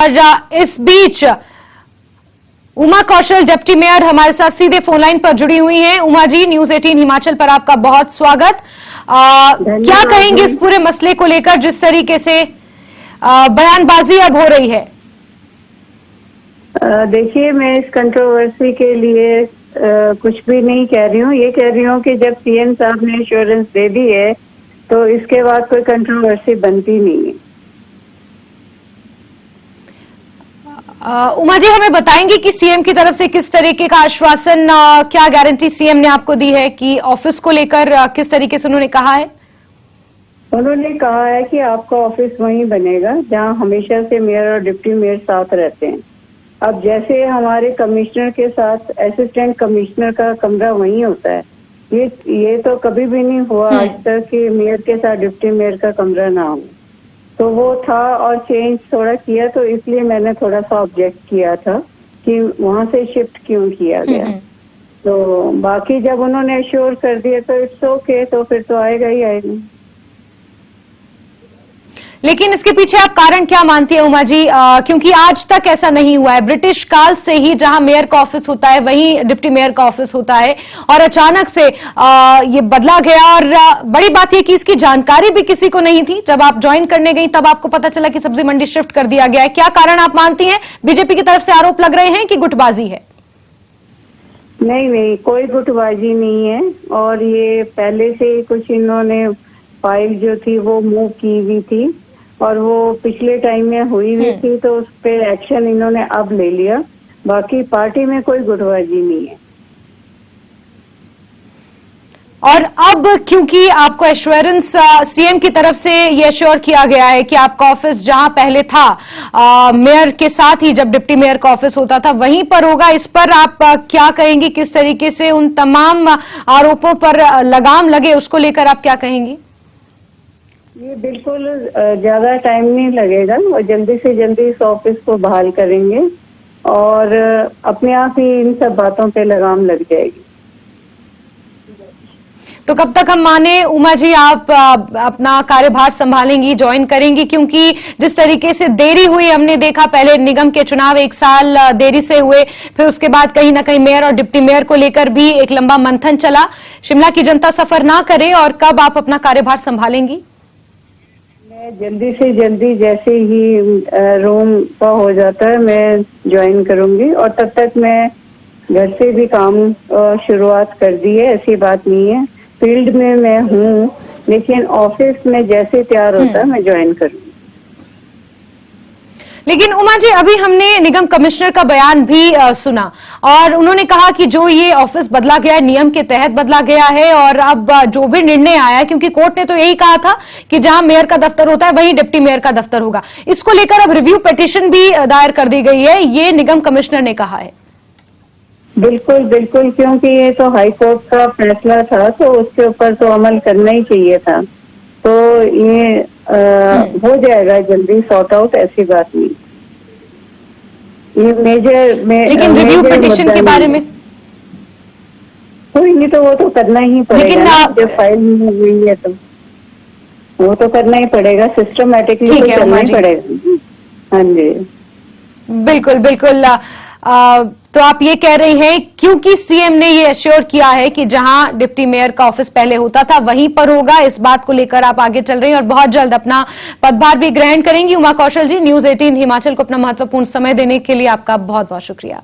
और इस बीच उमा कौशल deputy mayor हमारे साथ सीधे फोन लाइन पर जुड़ी हुई हैं। उमा जी, न्यूज 18 हिमाचल पर आपका बहुत स्वागत। क्या कहेंगे इस पूरे मसले को लेकर जिस तरीके से बयानबाजी अब हो रही है? देखिए, मैं इस कंट्रोवर्सी के लिए कुछ भी नहीं कह रही हूँ। ये कह रही हूँ कि जब सीएम साहब ने एश्योरेंस दे दी है तो इसके बाद कोई कंट्रोवर्सी बनती नहीं है। उमा जी, हमें बताएंगे कि सीएम की तरफ से किस तरीके का आश्वासन, क्या गारंटी सीएम ने आपको दी है कि ऑफिस को लेकर किस तरीके से उन्होंने कहा है? उन्होंने कहा है कि आपका ऑफिस वहीं बनेगा जहां हमेशा से मेयर और डिप्टी मेयर साथ रहते हैं। अब जैसे हमारे कमिश्नर के साथ असिस्टेंट कमिश्नर का कमरा वहीं होता है, ये तो कभी भी नहीं हुआ आज तक कि मेयर के साथ डिप्टी मेयर का कमरा ना हो। तो वो था और चेंज थोड़ा किया, तो इसलिए मैंने थोड़ा सा ऑब्जेक्ट किया था कि वहां से शिफ्ट क्यों किया गया। तो बाकी जब उन्होंने एश्योर कर दिया तो इट्स ओके, तो फिर तो आएगा ही आएगा। लेकिन इसके पीछे आप कारण क्या मानती है उमा जी? क्योंकि आज तक ऐसा नहीं हुआ है। ब्रिटिश काल से ही जहां मेयर का ऑफिस होता है वहीं डिप्टी मेयर का ऑफिस होता है और अचानक से ये बदला गया। और बड़ी बात यह कि इसकी जानकारी भी किसी को नहीं थी। जब आप ज्वाइन करने गई तब आपको पता चला कि सब्जी मंडी शिफ्ट कर दिया गया है। क्या कारण आप मानती हैं? बीजेपी की तरफ से आरोप लग रहे हैं कि गुटबाजी है। नहीं, कोई गुटबाजी नहीं है। और ये पहले से कुछ इन्होंने फाइल जो थी वो मूव की हुई थी और वो पिछले टाइम में हुई हुई थी, तो उस पे एक्शन इन्होंने अब ले लिया। बाकी पार्टी में कोई गुटबाजी नहीं है। और अब क्योंकि आपको एश्योरेंस सीएम की तरफ से ये एश्योर किया गया है कि आपका ऑफिस जहां पहले था मेयर के साथ ही, जब डिप्टी मेयर का ऑफिस होता था वहीं पर होगा, इस पर आप क्या कहेंगी? किस तरीके से उन तमाम आरोपों पर लगाम लगे उसको लेकर आप क्या कहेंगी? ये बिल्कुल ज्यादा टाइम नहीं लगेगा और जल्दी से जल्दी इस ऑफिस को बहाल करेंगे और अपने आप ही इन सब बातों पे लगाम लग जाएगी। तो कब तक हम माने उमा जी आप अपना कार्यभार संभालेंगी, ज्वाइन करेंगी? क्योंकि जिस तरीके से देरी हुई हमने देखा, पहले निगम के चुनाव 1 साल देरी से हुए, फिर उसके बाद कहीं ना कहीं मेयर और डिप्टी मेयर को लेकर भी एक लंबा मंथन चला। शिमला की जनता सफर ना करे, और कब आप अपना कार्यभार संभालेंगी? मैं जल्दी से जल्दी, जैसे ही रूम का हो जाता है मैं ज्वाइन करूंगी। और तब तक मैं घर से भी काम शुरुआत कर दी है, ऐसी बात नहीं है। फील्ड में मैं हूँ, लेकिन ऑफिस में जैसे तैयार होता है मैं ज्वाइन करूंगी। लेकिन उमा जी, अभी हमने निगम कमिश्नर का बयान भी सुना और उन्होंने कहा कि जो ये ऑफिस बदला गया है नियम के तहत बदला गया है। और अब जो भी निर्णय आया, क्योंकि कोर्ट ने तो यही कहा था कि जहां मेयर का दफ्तर होता है वहीं डिप्टी मेयर का दफ्तर होगा, इसको लेकर अब रिव्यू पिटीशन भी दायर कर दी गई है, ये निगम कमिश्नर ने कहा है। बिल्कुल, क्योंकि ये तो हाई कोर्ट का फैसला था, तो उसके ऊपर तो अमल करना ही चाहिए था। तो ये हो जाएगा जल्दी सॉर्ट आउट, ऐसी बात नहीं। ये लेकिन रिव्यू पिटीशन के बारे में कोई नहीं, तो वो तो करना ही पड़ेगा। जब फाइल हुई है तो वो तो करना ही पड़ेगा, सिस्टमेटिकली तो करना ही पड़ेगा। हाँ जी, बिल्कुल। तो आप ये कह रही हैं क्योंकि सीएम ने ये एश्योर किया है कि जहां डिप्टी मेयर का ऑफिस पहले होता था वहीं पर होगा, इस बात को लेकर आप आगे चल रही हैं और बहुत जल्द अपना पदभार भी ग्रहण करेंगी। उमा कौशल जी, न्यूज 18 हिमाचल को अपना महत्वपूर्ण समय देने के लिए आपका बहुत बहुत शुक्रिया।